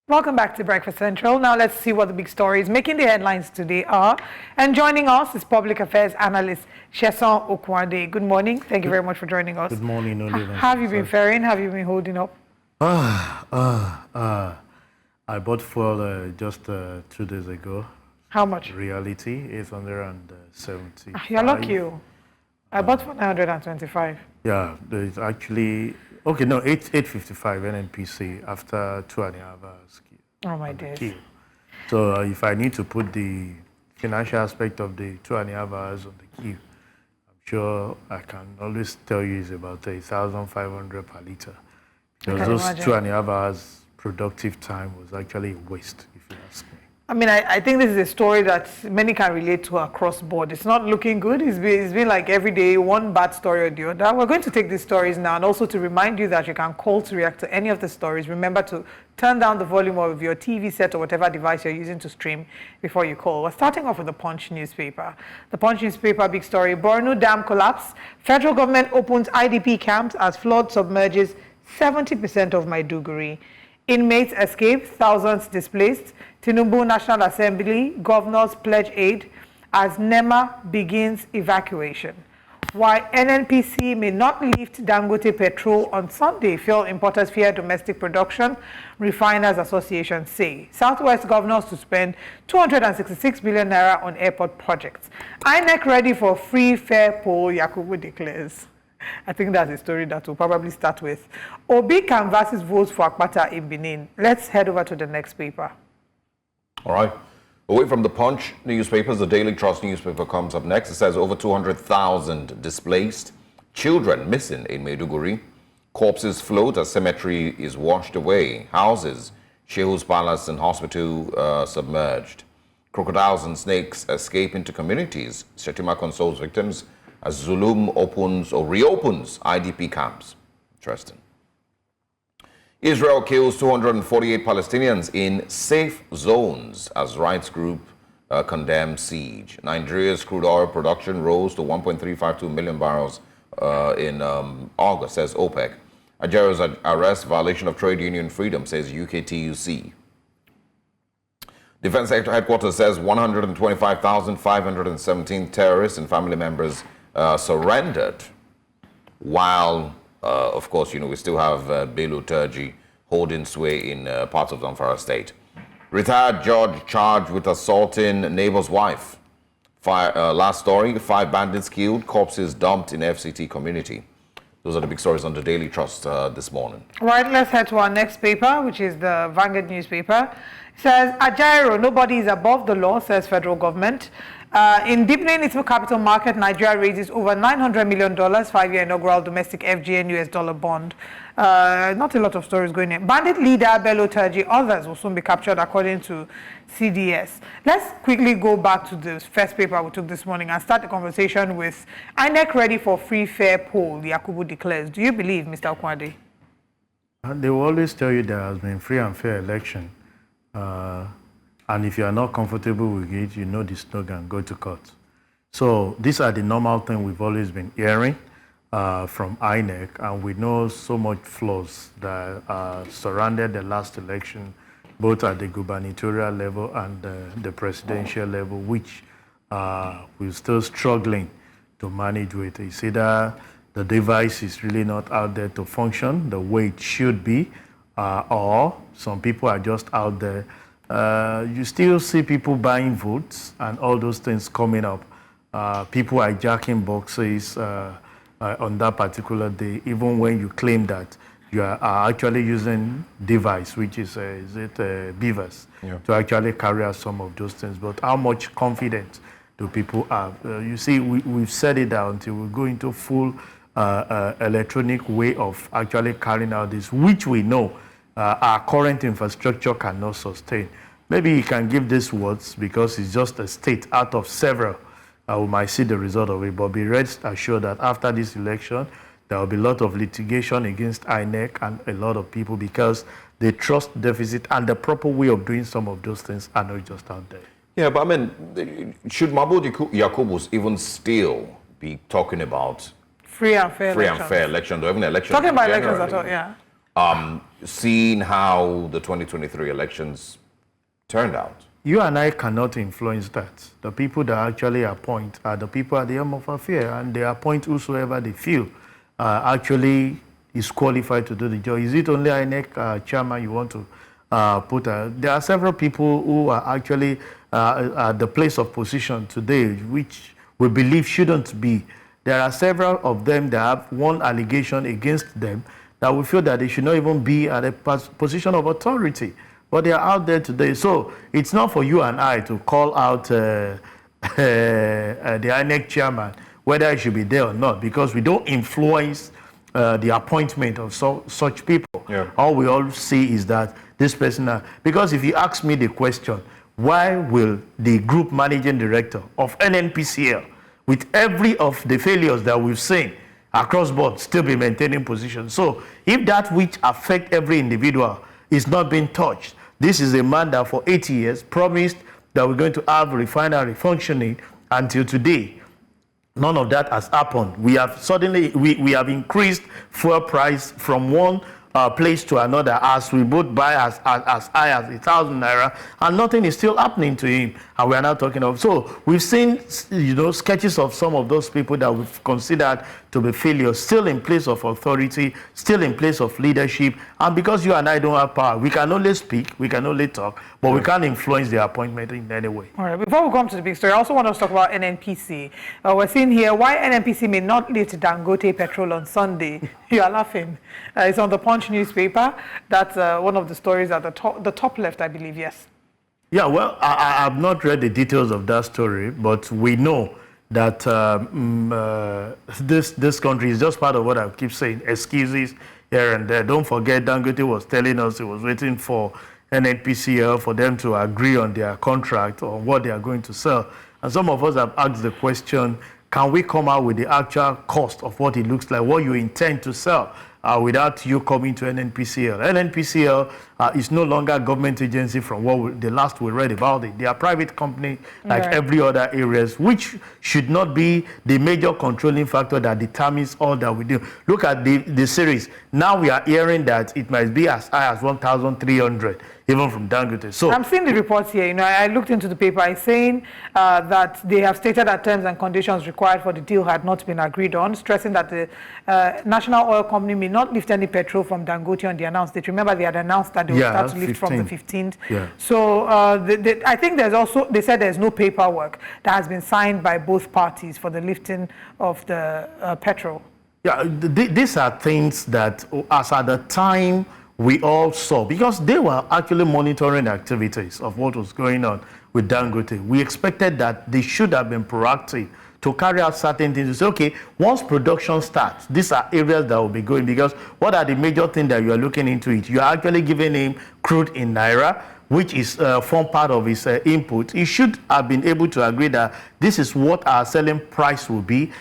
Welcome back to Breakfast Central. Now let's see what the big stories making the headlines today are. And joining us is public affairs analyst Sesan Okunade. Good morning. Thank you very much for joining us. Good morning, Oliver. How have you been faring? How have you been holding up? I bought fuel just 2 days ago. How much? Reality, 870. You're lucky. I bought for 925. Yeah, there's actually, okay, no, 855 NNPC after 2.5 hours. Oh my days. So if I need to put the financial aspect of the 2.5 hours on the queue, I'm sure I can always tell you it's about 1,500 per liter. Because those 2.5 hours productive time was actually a waste, if you ask me. I mean, I think this is a story that many can relate to across board. It's not looking good. It's been like every day, one bad story or the other. We're going to take these stories now, and also to remind you that you can call to react to any of the stories. Remember to turn down the volume of your TV set or whatever device you're using to stream before you call. We're starting off with the Punch newspaper. The Punch newspaper, big story. Borno dam collapse. Federal government opens IDP camps as flood submerges 70% of Maiduguri. Inmates escape, thousands displaced. Tinubu National Assembly, governors pledge aid as NEMA begins evacuation. Why NNPC may not lift Dangote petrol on Sunday, fuel importers fear domestic production, Refiners Association say. Southwest governors to spend 266 billion naira on airport projects. INEC ready for free fair poll, Yakubu declares. I think that's a story that we'll probably start with. Obi canvasses votes for Akpata in Benin. Let's head over to the next paper. All right. Away from the Punch newspapers, the Daily Trust newspaper comes up next. It says over 200,000 displaced, children missing in Maiduguri, corpses float as cemetery is washed away, houses, Shehus Palace and hospital submerged, crocodiles and snakes escape into communities. Shetima consoles victims as Zulum opens or reopens IDP camps. Interesting. Israel kills 248 Palestinians in safe zones as rights group condemns siege. Nigeria's crude oil production rose to 1.352 million barrels in August, says OPEC. Algeria's arrest violation of trade union freedom, says UKTUC. Defense Sector Headquarters says 125,517 terrorists and family members surrendered, while, of course, we still have Bello Turji holding sway in parts of Zamfara state. Retired judge charged with assaulting neighbor's wife. Last story, 5 bandits killed, corpses dumped in FCT community. Those are the big stories on the Daily Trust this morning. Right, let's head to our next paper, which is the Vanguard newspaper. It says, Ajaero, nobody is above the law, says federal government. In deepening its capital market, Nigeria raises over $900 million, 5-year inaugural domestic FGN US dollar bond. Not a lot of stories going in. Bandit leader Bello Turji, others will soon be captured according to CDS. Let's quickly go back to the first paper we took this morning and start the conversation with INEC ready for free fair poll, Yakubu declares. Do you believe, Mr. Okunade? They will always tell you there has been free and fair election. And if you are not comfortable with it, you know the slogan, go to court. So these are the normal things we've always been hearing from INEC, and we know so much flaws that surrounded the last election, both at the gubernatorial level and the presidential level, which we're still struggling to manage with. It's either the device is really not out there to function the way it should be, or some people are just out there. You still see people buying votes and all those things coming up. People hijacking boxes on that particular day, even when you claim that you are actually using device, which is beavers, to actually carry out some of those things. But how much confidence do people have? You see, we've said it out until we go into full electronic way of actually carrying out this, which we know our current infrastructure cannot sustain. Maybe you can give these words because it's just a state out of several. We might see the result of it, but be rest assured that after this election, there will be a lot of litigation against INEC and a lot of people because the trust deficit and the proper way of doing some of those things are not just out there. Yeah, but I mean, should Mahmoud Yakubus even still be talking about free and fair elections or even elections? Talking about elections at all, yeah. Seeing how the 2023 elections turned out? You and I cannot influence that. The people that actually appoint are the people at the helm of affair, and they appoint whosoever they feel actually is qualified to do the job. Is it only INEC chairman you want to put? There are several people who are actually at the place of position today, which we believe shouldn't be. There are several of them that have one allegation against them that we feel that they should not even be at a position of authority. But they are out there today. So it's not for you and I to call out the INEC chairman, whether he should be there or not, because we don't influence the appointment of such people. Yeah. All we all see is that this person, because if you ask me the question, why will the group managing director of NNPCL, with every of the failures that we've seen across board, still be maintaining position? So if that which affect every individual is not being touched, this is a man that for 80 years promised that we're going to have a refinery functioning. Until today, none of that has happened. We have suddenly, we have increased fuel price from one place to another, as we both buy as high as 1,000 naira, and nothing is still happening to him. And we are now talking of, so we've seen, sketches of some of those people that we've considered to be failures, still in place of authority, still in place of leadership. And because you and I don't have power, we can only speak, we can only talk, but we can't influence the appointment in any way. All right, before we come to the big story, I also want us to talk about NNPC. We're seeing here why NNPC may not lift Dangote petrol on Sunday. You are laughing. It's on the Punch newspaper. That's one of the stories at the top left, I believe, yes. Yeah, well, I have not read the details of that story, but we know that this country is just part of what I keep saying, excuses here and there. Don't forget, Dangote was telling us he was waiting for NNPCL for them to agree on their contract or what they are going to sell. And some of us have asked the question, can we come out with the actual cost of what it looks like, what you intend to sell, without you coming to NNPCL? NNPCL is no longer a government agency from what the last we read about it. They are a private company like every other areas, which should not be the major controlling factor that determines all that we do. Look at the series. Now we are hearing that it might be as high as 1,300, even from Dangote. So I'm seeing the reports here. I looked into the paper. It's saying that they have stated that terms and conditions required for the deal had not been agreed on, stressing that the national oil company may not lift any petrol from Dangote on the announced date. Remember, they had announced that they would start to lift from the 15th. Yeah. So I think there's also, they said there's no paperwork that has been signed by both parties for the lifting of the petrol. Yeah, these are things that, as at the time, we all saw, because they were actually monitoring activities of what was going on with Dangote. We expected that they should have been proactive to carry out certain things. To say, okay, once production starts, these are areas that will be going, because what are the major things that you are looking into it? You are actually giving him crude in naira, which is form part of his input. He should have been able to agree that this is what our selling price will be,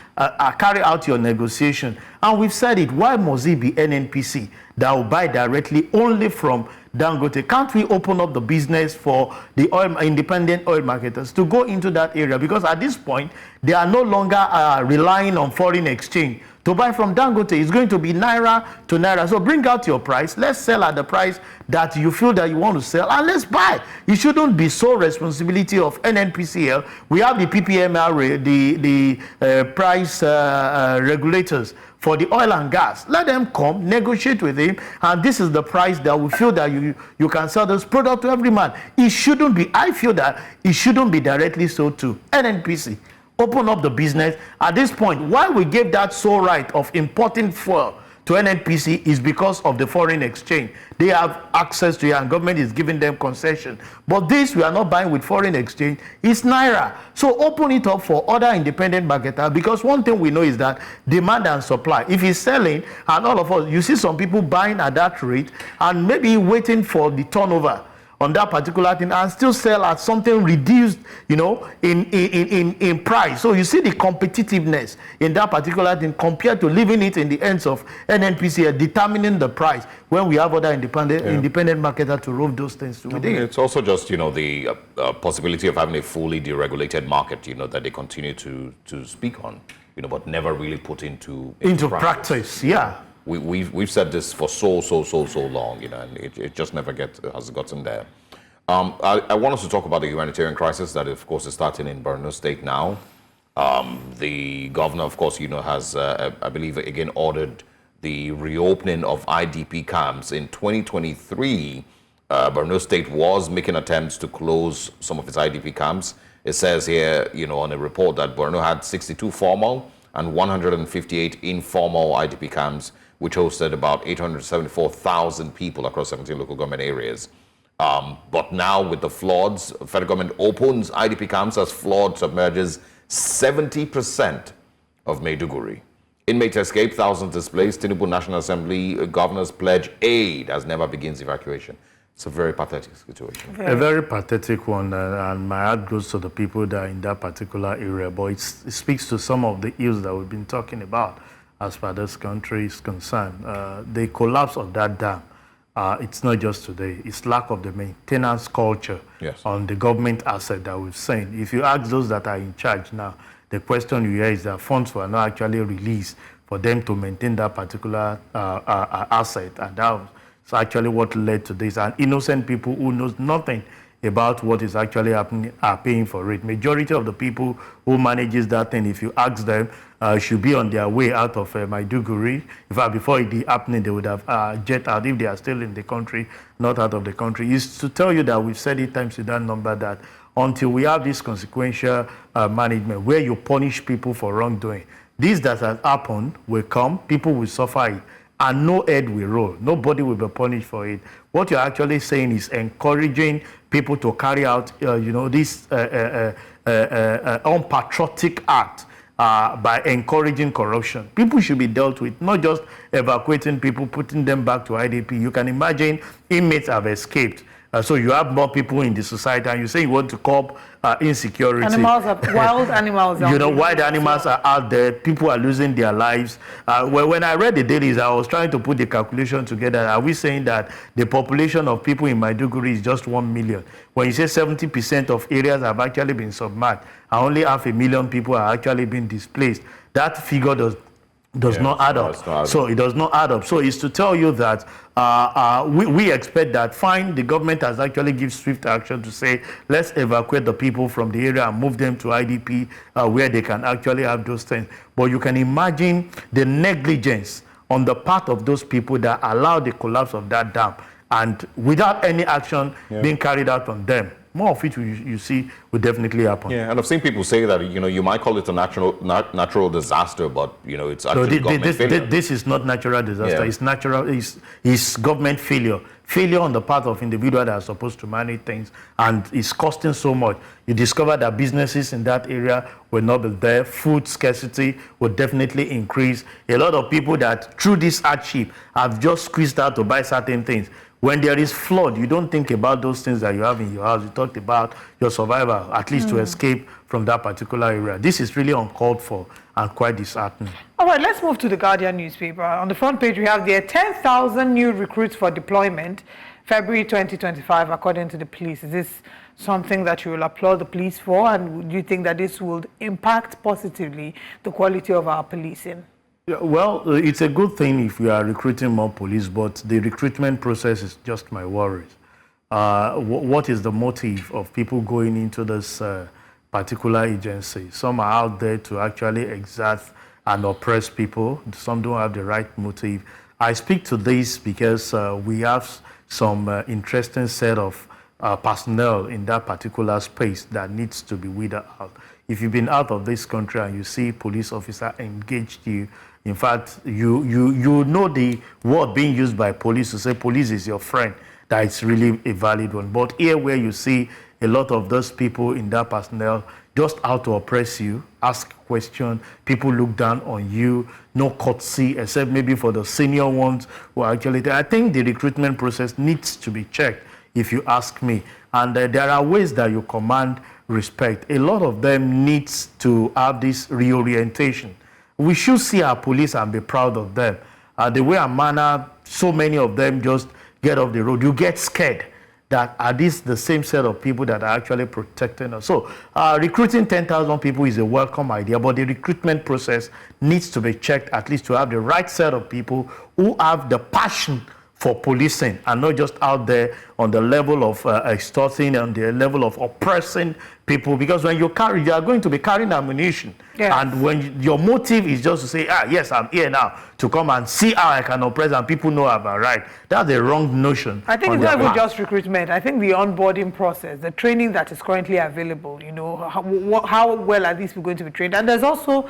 carry out your negotiation. And we've said it, why must it be NNPC that will buy directly only from Dangote? Can't we open up the business for the independent oil marketers to go into that area? Because at this point, they are no longer relying on foreign exchange to buy from Dangote. It's going to be naira to naira. So bring out your price. Let's sell at the price that you feel that you want to sell, and let's buy. It shouldn't be sole responsibility of NNPCL. We have the PPMR, the price regulators for the oil and gas. Let them come, negotiate with him, and this is the price that we feel that you can sell this product to every man. It shouldn't be, I feel that it shouldn't be directly sold to NNPC. Open up the business. At this point, why we gave that sole right of importing fuel to NNPC is because of the foreign exchange. They have access to it and government is giving them concession. But this, we are not buying with foreign exchange, it's naira. So open it up for other independent marketers, because one thing we know is that demand and supply. If he's selling, and all of us, you see some people buying at that rate and maybe waiting for the turnover on that particular thing and still sell at something reduced, in price. So you see the competitiveness in that particular thing compared to leaving it in the hands of NNPC, determining the price when we have other independent marketers to roll those things to within. It's also just, the possibility of having a fully deregulated market, that they continue to speak on, but never really put into practice. Yeah. we've said this for so long, you know, and it just never has gotten there. I want us to talk about the humanitarian crisis that, of course, is starting in Borno State now. The governor, of course, you know, has, I believe, again, ordered the reopening of IDP camps. In 2023, Borno State was making attempts to close some of its IDP camps. It says here, you know, on a report that Borno had 62 formal and 158 informal IDP camps, which hosted about 874,000 people across 17 local government areas. But now with the floods, the federal government opens IDP camps as flood submerges 70% of Maiduguri. Inmates escape, thousands displaced. Tinubu National Assembly governors pledge aid as never begins evacuation. It's a very pathetic situation. A very pathetic one, and my heart goes to the people that are in that particular area. But it speaks to some of the ills that we've been talking about as far as this country is concerned. The collapse of that dam, it's not just today. It's lack of the maintenance culture on the government asset that we've seen. If you ask those that are in charge now, the question you hear is that funds were not actually released for them to maintain that particular asset, and that was actually what led to this. And innocent people who knows nothing about what is actually happening are paying for it. Majority of the people who manages that thing, if you ask them, should be on their way out of Maiduguri. In fact, before it happening, they would have jet out if they are still in the country, not out of the country. Is to tell you that we've said it times with that number that until we have this consequential management where you punish people for wrongdoing, this that has happened will come, people will suffer it, and no head will roll. Nobody will be punished for it. What you're actually saying is encouraging people to carry out, you know, this unpatriotic act by encouraging corruption. People should be dealt with, not just evacuating people, putting them back to IDP. You can imagine inmates have escaped. So you have more people in the society, and you say you want to curb insecurity. Animals are wild animals. You know, wild animals are out there. People are losing their lives. When I read the dailies, I was trying to put the calculation together. Are we saying that the population of people in Maiduguri is just 1 million? When you say 70% of areas have actually been submerged, and only 500,000 people are actually being displaced, that figure does not add up. So it does not add up. So it's to tell you that we expect that, fine, the government has actually given swift action to say, let's evacuate the people from the area and move them to IDP where they can actually have those things. But you can imagine the negligence on the part of those people that allowed the collapse of that dam, and without any action being carried out on them. More of it you see will definitely happen. Yeah, and I've seen people say that, you know, you might call it a natural disaster, but, you know, it's actually government failure. This is not natural disaster. Yeah. It's natural. It's government failure. Failure on the part of individuals that are supposed to manage things, and it's costing so much. You discover that businesses in that area will not be there. Food scarcity will definitely increase. A lot of people that through this hardship have just squeezed out to buy certain things. When there is flood, you don't think about those things that you have in your house. You talked about your survival, at least to escape from that particular area. This is really uncalled for and quite disheartening. All right, let's move to the Guardian newspaper. On the front page, we have there 10,000 new recruits for deployment, February 2025, according to the police. Is this something that you will applaud the police for, and do you think that this will impact positively the quality of our policing? Yeah, well, it's a good thing if we are recruiting more police, but the recruitment process is just my worries. What is the motive of people going into this particular agency? Some are out there to actually exert and oppress people. Some don't have the right motive. I speak to this because we have some interesting set of personnel in that particular space that needs to be weeded out. If you've been out of this country and you see police officer engaged you, in fact, you know the word being used by police to say police is your friend, that it's really a valid one. But here where you see a lot of those people in that personnel just out to oppress you, ask questions, people look down on you, no courtesy, except maybe for the senior ones who are actually there. I think the recruitment process needs to be checked, if you ask me. And there are ways that you command respect. A lot of them needs to have this reorientation. We should see our police and be proud of them. The way and manner, so many of them just get off the road. You get scared that are these the same set of people that are actually protecting us? So recruiting 10,000 people is a welcome idea, but the recruitment process needs to be checked, at least to have the right set of people who have the passion for policing and not just out there on the level of extorting and the level of oppressing people. Because when you are going to be carrying ammunition, yes. And when your motive is just to say, yes, I'm here now to come and see how I can oppress and people know about right, that's the wrong notion. I think it's not even just recruitment. I think the onboarding process, the training that is currently available, you know, how well are these people going to be trained? And there's also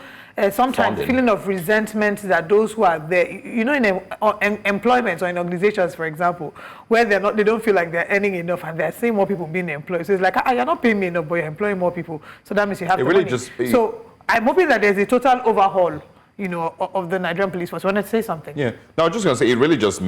sometimes feeling of resentment that those who are there, you know, in employment or in organizations, for example, where they don't feel like they're earning enough and they're seeing more people being employed. So it's like, you're not paying me enough, but you're employing more people. So that means you have the money. So I'm hoping that there's a total overhaul, you know, of the Nigerian police force. You want to say something? Yeah. No, I was just going to say, it really just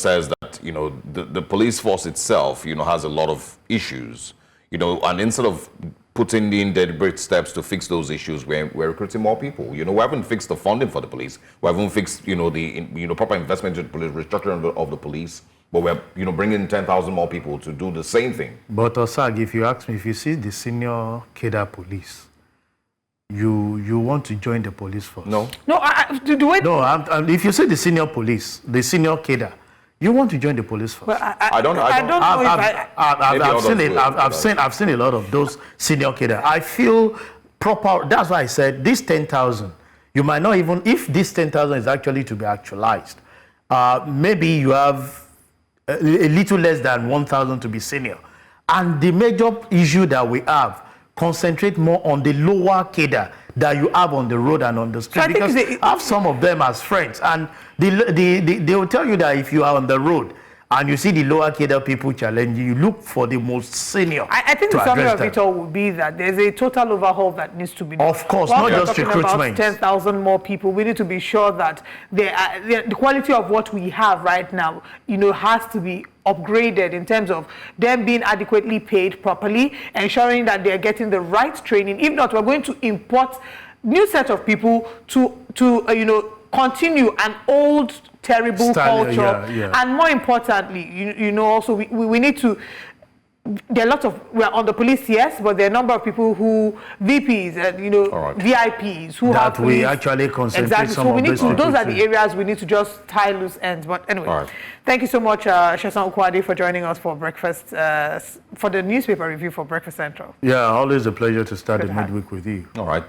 says that, you know, the police force itself, you know, has a lot of issues, you know, and instead of putting in deliberate steps to fix those issues, we're recruiting more people. You know, we haven't fixed the funding for the police. We haven't fixed, you know, the proper investment in police, restructuring of the police. But we're, you know, bringing 10,000 more people to do the same thing. But Osag, if you ask me, if you see the senior cadre police, you want to join the police force? No. No, No, if you see the senior police, the senior cadre, you want to join the police force? Well, I don't know. I've seen a lot of those senior cadre. I feel proper. That's why I said this 10,000. You might not even, if this 10,000 is actually to be actualized, maybe you have a little less than 1,000 to be senior. And the major issue that we have, concentrate more on the lower cadre that you have on the road and on the street, so because I have some of them as friends, and they will tell you that if you are on the road and you see the lower cadre people challenging you, look for the most senior. I think the summary of it all would be that there's a total overhaul that needs to be done. Of course, not just recruitment. 10,000 more people. We need to be sure that the quality of what we have right now, you know, has to be upgraded in terms of them being adequately paid properly, ensuring that they're getting the right training. If not, we're going to import new set of people to you know, continue an old terrible culture. And more importantly, you know, also we need to, there are lots of, we're on the police, yes, but there are a number of people who, VPs and, you know, VIPs who have police. We actually concentrate exactly. some So we of need to, those are the too. areas we need to just tie loose ends. But anyway, thank you so much, Sesan Okunade, for joining us for breakfast, for the newspaper review for Breakfast Central. Yeah, always a pleasure to start the midweek with you. All right.